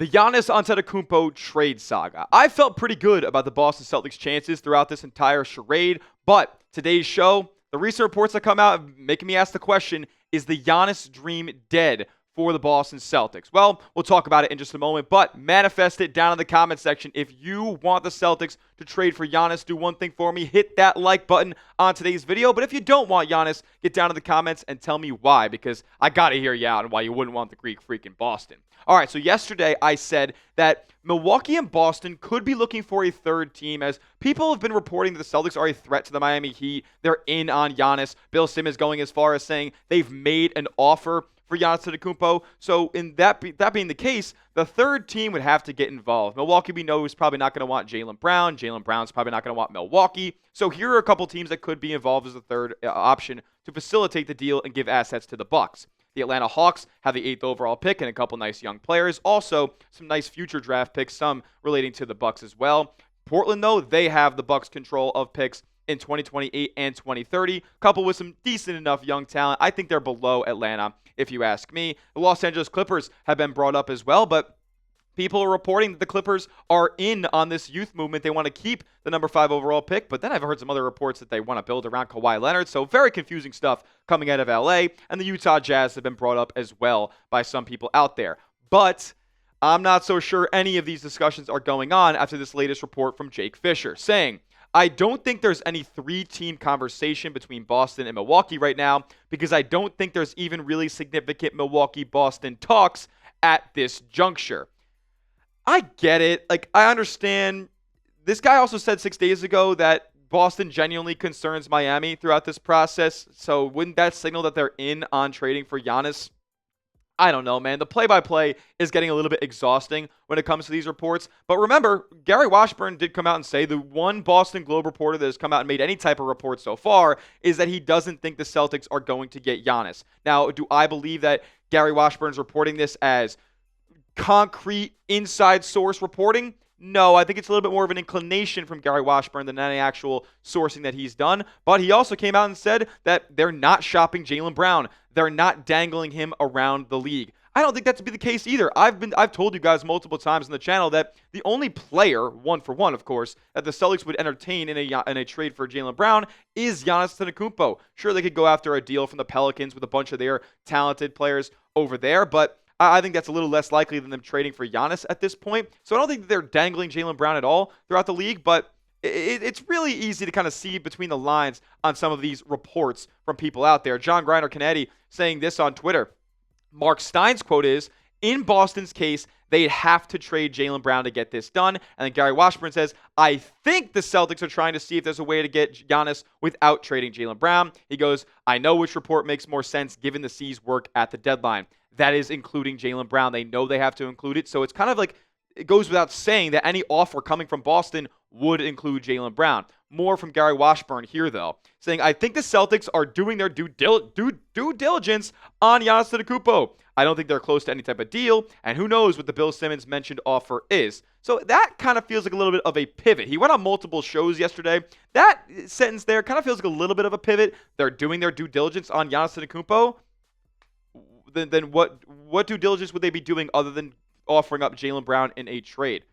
The Giannis Antetokounmpo trade saga. I felt pretty good about the Boston Celtics' chances throughout this entire charade, but today's show, the recent reports that come out making me ask the question, is the Giannis dream dead for the Boston Celtics? Well, we'll talk about it in just a moment, but manifest it down in the comment section. If you want the Celtics to trade for Giannis, do one thing for me, hit that like button on today's video. But if you don't want Giannis, get down in the comments and tell me why, because I got to hear you out and why you wouldn't want the Greek freak in Boston. All right, so yesterday I said that Milwaukee and Boston could be looking for a third team, as people have been reporting that the Celtics are a threat to the Miami Heat. They're in on Giannis. Bill Simmons going as far as saying they've made an offer for Giannis Antetokounmpo. So in that being the case, the third team would have to get involved. Milwaukee, we know, is probably not going to want Jaylen Brown. Jaylen Brown's probably not going to want Milwaukee. So here are a couple teams that could be involved as a third option to facilitate the deal and give assets to the Bucks. The Atlanta Hawks have the 8th overall pick and a couple nice young players. Also, some nice future draft picks, some relating to the Bucks as well. Portland, though, they have the Bucks control of picks in 2028 and 2030, coupled with some decent enough young talent. I think they're below Atlanta, if you ask me. The Los Angeles Clippers have been brought up as well, but people are reporting that the Clippers are in on this youth movement. They want to keep the number 5 overall pick, but then I've heard some other reports that they want to build around Kawhi Leonard. So very confusing stuff coming out of LA, and the Utah Jazz have been brought up as well by some people out there. But I'm not so sure any of these discussions are going on after this latest report from Jake Fischer saying, I don't think there's any 3-team conversation between Boston and Milwaukee right now, because I don't think there's even really significant Milwaukee-Boston talks at this juncture. I get it. I understand. This guy also said 6 days ago that Boston genuinely concerns Miami throughout this process. So wouldn't that signal that they're in on trading for Giannis? I don't know, man. The play-by-play is getting a little bit exhausting when it comes to these reports. But remember, Gary Washburn did come out and say the one Boston Globe reporter that has come out and made any type of report so far is that he doesn't think the Celtics are going to get Giannis. Now, do I believe that Gary Washburn's reporting this as concrete inside source reporting? No, I think it's a little bit more of an inclination from Gary Washburn than any actual sourcing that he's done. But he also came out and said that they're not shopping Jaylen Brown. They're not dangling him around the league. I don't think that to be the case either. I've told you guys multiple times on the channel that the only player, one for one, of course, that the Celtics would entertain in a trade for Jaylen Brown is Giannis Antetokounmpo. Sure, they could go after a deal from the Pelicans with a bunch of their talented players over there, but I think that's a little less likely than them trading for Giannis at this point. So I don't think that they're dangling Jaylen Brown at all throughout the league, but it's really easy to kind of see between the lines on some of these reports from people out there. John Griner-Kennedy saying this on Twitter. Mark Stein's quote is, in Boston's case, they'd have to trade Jaylen Brown to get this done. And then Gary Washburn says, I think the Celtics are trying to see if there's a way to get Giannis without trading Jaylen Brown. He goes, I know which report makes more sense given the C's work at the deadline. That is including Jaylen Brown. They know they have to include it. So it's kind of like it goes without saying that any offer coming from Boston would include Jaylen Brown. More from Gary Washburn here, though, saying, I think the Celtics are doing their due diligence on Giannis Antetokounmpo. I don't think they're close to any type of deal, and who knows what the Bill Simmons mentioned offer is. So that kind of feels like a little bit of a pivot. He went on multiple shows yesterday. That sentence there kind of feels like a little bit of a pivot. They're doing their due diligence on Giannis Antetokounmpo. Then what due diligence would they be doing other than offering up Jaylen Brown in a trade?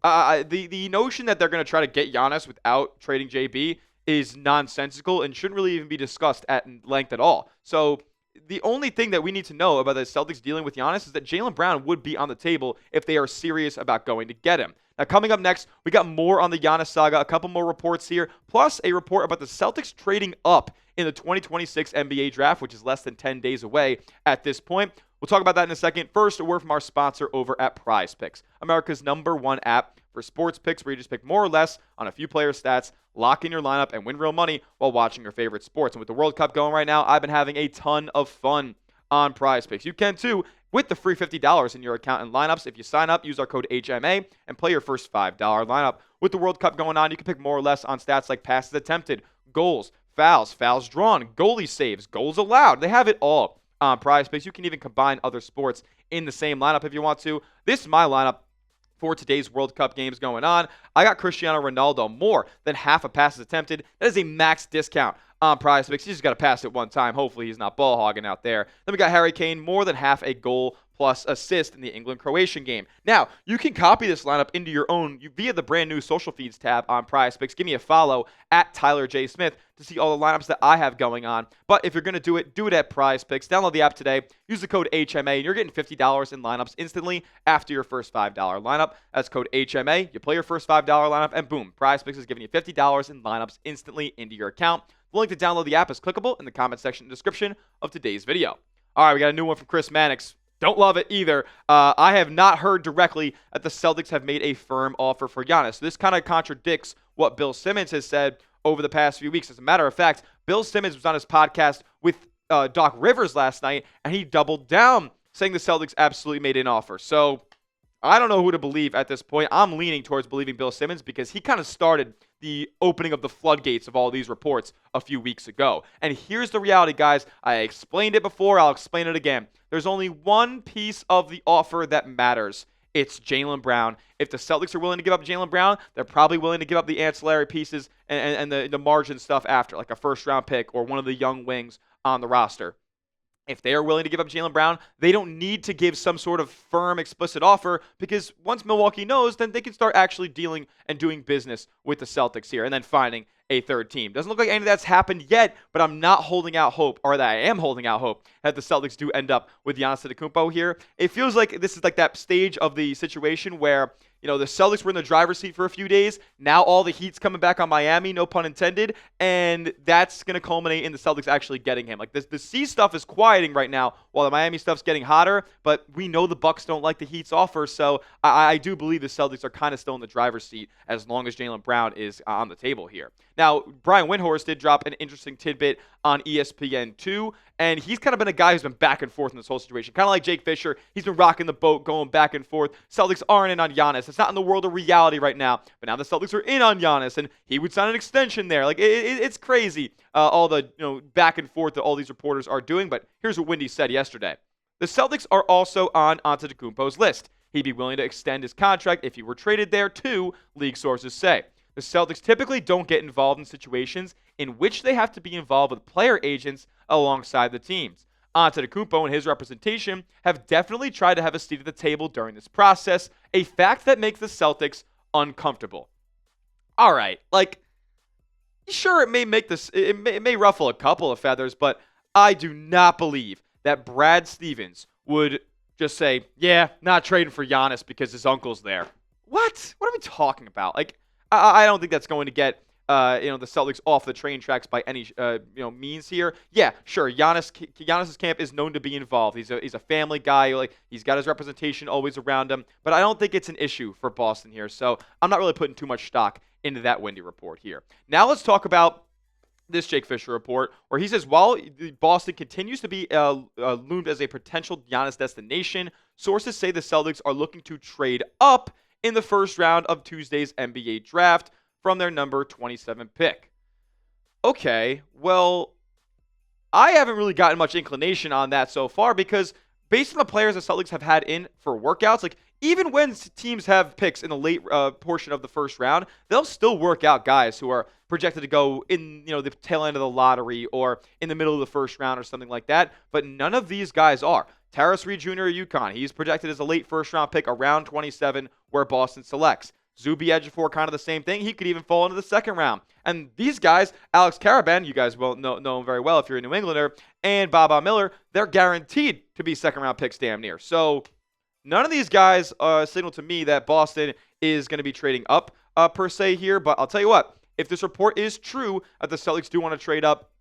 The notion that they're going to try to get Giannis without trading JB is nonsensical and shouldn't really even be discussed at length at all. So the only thing that we need to know about the Celtics dealing with Giannis is that Jaylen Brown would be on the table if they are serious about going to get him. Now, coming up next, we got more on the Giannis saga, a couple more reports here, plus a report about the Celtics trading up in the 2026 NBA draft, which is less than 10 days away at this point. We'll talk about that in a second. First, a word from our sponsor over at Prize Picks, America's #1 app for sports picks, where you just pick more or less on a few player stats, lock in your lineup, and win real money while watching your favorite sports. And with the World Cup going right now, I've been having a ton of fun on Prize Picks. You can too, with the free $50 in your account and lineups. If you sign up, use our code HMA and play your first $5 lineup. With the World Cup going on, you can pick more or less on stats like passes attempted, goals, fouls drawn, goalie saves, goals allowed. They have it all on Prize Picks. You can even combine other sports in the same lineup if you want to. This is my lineup for today's World Cup games going on. I got Cristiano Ronaldo more than half of passes attempted. That is a max discount on Prize Picks. You just got to pass it one time. Hopefully he's not ball hogging out there. Then we got Harry Kane more than half a goal plus assist in the England-Croatian game. Now, you can copy this lineup into your own via the brand new social feeds tab on PrizePicks. Give me a follow at Tyler J. Smith to see all the lineups that I have going on. But if you're going to do it at PrizePicks. Download the app today. Use the code HMA, and you're getting $50 in lineups instantly after your first $5 lineup. That's code HMA. You play your first $5 lineup, and boom, PrizePicks is giving you $50 in lineups instantly into your account. The link to download the app is clickable in the comment section and description of today's video. All right, we got a new one from Chris Mannix. Don't love it either. I have not heard directly that the Celtics have made a firm offer for Giannis. This kind of contradicts what Bill Simmons has said over the past few weeks. As a matter of fact, Bill Simmons was on his podcast with Doc Rivers last night, and he doubled down, saying the Celtics absolutely made an offer. So I don't know who to believe at this point. I'm leaning towards believing Bill Simmons because he kind of started the opening of the floodgates of all these reports a few weeks ago. And here's the reality, guys. I explained it before. I'll explain it again. There's only one piece of the offer that matters. It's Jaylen Brown. If the Celtics are willing to give up Jaylen Brown, they're probably willing to give up the ancillary pieces and the margin stuff after, like a first-round pick or one of the young wings on the roster. If they are willing to give up Jaylen Brown, they don't need to give some sort of firm, explicit offer because once Milwaukee knows, then they can start actually dealing and doing business with the Celtics here and then finding a third team. Doesn't look like any of that's happened yet, but I'm not holding out hope, or that I am holding out hope, that the Celtics do end up with Giannis Antetokounmpo here. It feels like this is like that stage of the situation where, you know, the Celtics were in the driver's seat for a few days. Now all the heat's coming back on Miami, no pun intended, and that's going to culminate in the Celtics actually getting him. Like the C stuff is quieting right now while the Miami stuff's getting hotter, but we know the Bucks don't like the Heat's offer, so I do believe the Celtics are kind of still in the driver's seat as long as Jaylen Brown is on the table here. Now, Brian Windhorst did drop an interesting tidbit on ESPN2, and he's kind of been a guy who's been back and forth in this whole situation. Kind of like Jake Fischer. He's been rocking the boat, going back and forth. Celtics aren't in on Giannis. It's not in the world of reality right now, but now the Celtics are in on Giannis, and he would sign an extension there. Like, it's crazy, all the back and forth that all these reporters are doing, but here's what Windy said yesterday. The Celtics are also on Antetokounmpo's list. He'd be willing to extend his contract if he were traded there too, league sources say. The Celtics typically don't get involved in situations in which they have to be involved with player agents alongside the teams. Antetokounmpo and his representation have definitely tried to have a seat at the table during this process, a fact that makes the Celtics uncomfortable. All right, like, sure, it may ruffle a couple of feathers, but I do not believe that Brad Stevens would just say, yeah, not trading for Giannis because his uncle's there. What? What are we talking about? Like, I don't think that's going to get the Celtics off the train tracks by any means here. Yeah, sure. Giannis's camp is known to be involved. He's a family guy. Like, he's got his representation always around him. But I don't think it's an issue for Boston here. So I'm not really putting too much stock into that Windy report here. Now let's talk about this Jake Fischer report, where he says while Boston continues to be loomed as a potential Giannis destination, sources say the Celtics are looking to trade up in the first round of Tuesday's NBA draft from their number 27 pick. Okay, well, I haven't really gotten much inclination on that so far because based on the players the Celtics have had in for workouts, like even when teams have picks in the late portion of the first round, they'll still work out guys who are projected to go in the tail end of the lottery or in the middle of the first round or something like that, but none of these guys are. Tarris Jr. of UConn, he's projected as a late first-round pick around 27 where Boston selects. Zuby Ejiofor, kind of the same thing. He could even fall into the second round. And these guys, Alex Karaban, you guys will know him very well if you're a New Englander, and Baba Miller, they're guaranteed to be second-round picks damn near. So none of these guys signal to me that Boston is going to be trading up per se here. But I'll tell you what, if this report is true that the Celtics do want to trade up,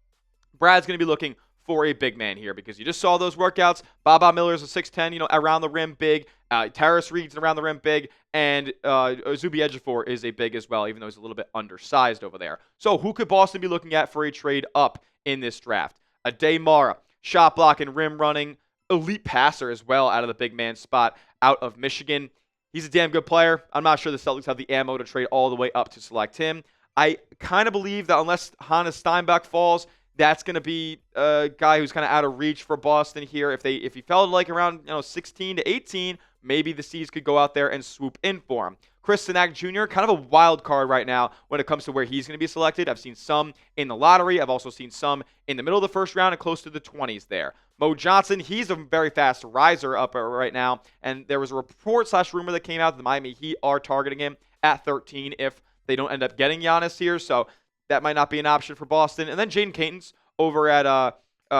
Brad's going to be looking for a big man here because you just saw those workouts. Baba Miller's a 6'10", around the rim big. Tarris Reed's around the rim big. And Zuby Ejiofor is a big as well, even though he's a little bit undersized over there. So who could Boston be looking at for a trade up in this draft? Aday, shot blocking, rim running, elite passer as well out of the big man spot out of Michigan. He's a damn good player. I'm not sure the Celtics have the ammo to trade all the way up to select him. I kind of believe that unless Hannes Steinbach falls, that's going to be a guy who's kind of out of reach for Boston here. If he fell like around 16 to 18, maybe the C's could go out there and swoop in for him. Cenac Jr., kind of a wild card right now when it comes to where he's going to be selected. I've seen some in the lottery. I've also seen some in the middle of the first round and close to the 20s there. Mo Johnson, he's a very fast riser up right now, and there was a report/rumor that came out that the Miami Heat are targeting him at 13 if they don't end up getting Giannis here, so that might not be an option for Boston. And then Jayden Quaintance over at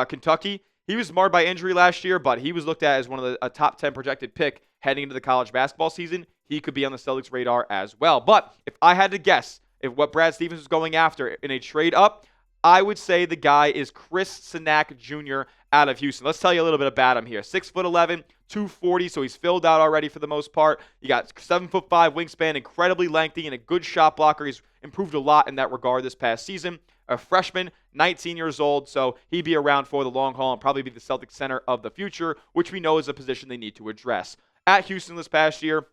Kentucky. He was marred by injury last year, but he was looked at as one of a top 10 projected pick heading into the college basketball season. He could be on the Celtics radar as well. But if I had to guess if what Brad Stevens was going after in a trade up, I would say the guy is Cenac Jr. out of Houston. Let's tell you a little bit about him here. 6'11", 240, so he's filled out already for the most part. You got 7'5" wingspan, incredibly lengthy, and a good shot blocker. He's improved a lot in that regard this past season. A freshman, 19 years old, so he'd be around for the long haul and probably be the Celtics center of the future, which we know is a position they need to address. At Houston this past year,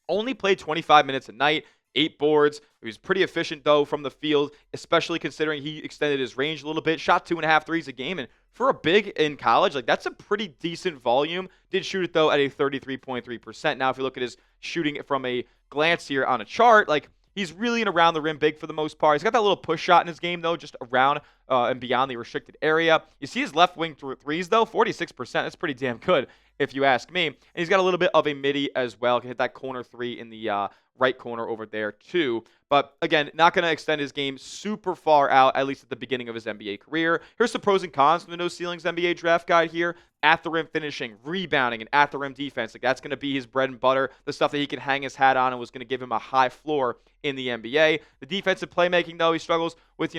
only played 25 minutes a night, 8 boards. He was pretty efficient, though, from the field, especially considering he extended his range a little bit. Shot 2.5 threes a game, and for a big in college, that's a pretty decent volume. Did shoot it, though, at a 33.3%. Now, if you look at his shooting from a glance here on a chart, he's really an around the rim big for the most part. He's got that little push shot in his game, though, just around and beyond the restricted area. You see his left wing threes, though, 46%. That's pretty damn good, if you ask me. And he's got a little bit of a midi as well. Can hit that corner three in the right corner over there, too. But, again, not going to extend his game super far out, at least at the beginning of his NBA career. Here's some pros and cons from the No Ceilings NBA draft guide here. At the rim finishing, rebounding, and at the rim defense. That's going to be his bread and butter, the stuff that he can hang his hat on and was going to give him a high floor in the NBA. The defensive playmaking, though, he struggles with,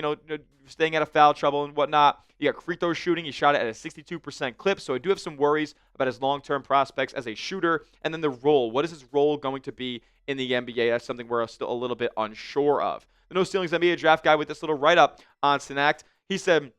staying out of foul trouble and whatnot. You got free throw shooting. He shot it at a 62% clip, so I do have some worries about his long-term prospects as a shooter. And then the role. What is his role going to be in the NBA? That's something we're still a little bit unsure of. The No Ceilings NBA draft guy with this little write-up on Cenac, he said,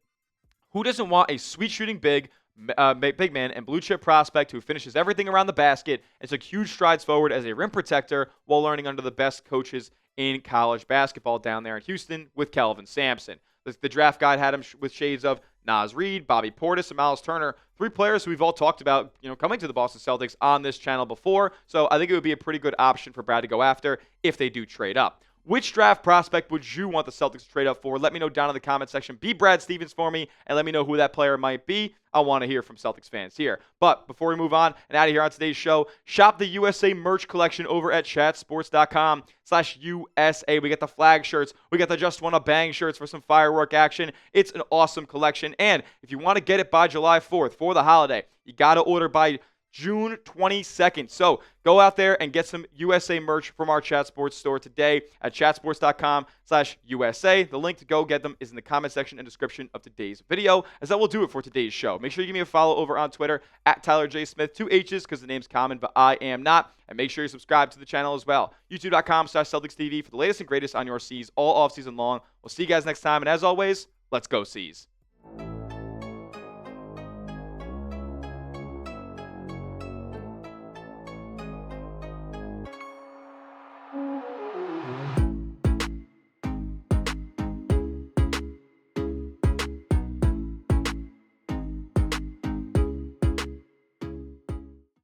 who doesn't want a sweet shooting big man and blue chip prospect who finishes everything around the basket and took huge strides forward as a rim protector while learning under the best coaches in college basketball down there in Houston with Kelvin Sampson. The draft guide had him with shades of Naz Reid, Bobby Portis, and Miles Turner, 3 players who we've all talked about, coming to the Boston Celtics on this channel before. So I think it would be a pretty good option for Brad to go after if they do trade up. Which draft prospect would you want the Celtics to trade up for? Let me know down in the comment section. Be Brad Stevens for me, and let me know who that player might be. I want to hear from Celtics fans here. But before we move on and out of here on today's show, shop the USA merch collection over at chatsports.com/USA. We got the flag shirts. We got the Just Wanna Bang shirts for some firework action. It's an awesome collection. And if you want to get it by July 4th for the holiday, you got to order by June 22nd. So go out there and get some USA merch from our Chat Sports store today at chatsports.com/USA. The link to go get them is in the comment section and description of today's video, as that will do it for today's show. Make sure you give me a follow over on Twitter at Tyler J. Smith, 2 H's because the name's common, but I am not. And make sure you subscribe to the channel as well. YouTube.com/CelticsTV for the latest and greatest on your C's all offseason long. We'll see you guys next time. And as always, let's go C's.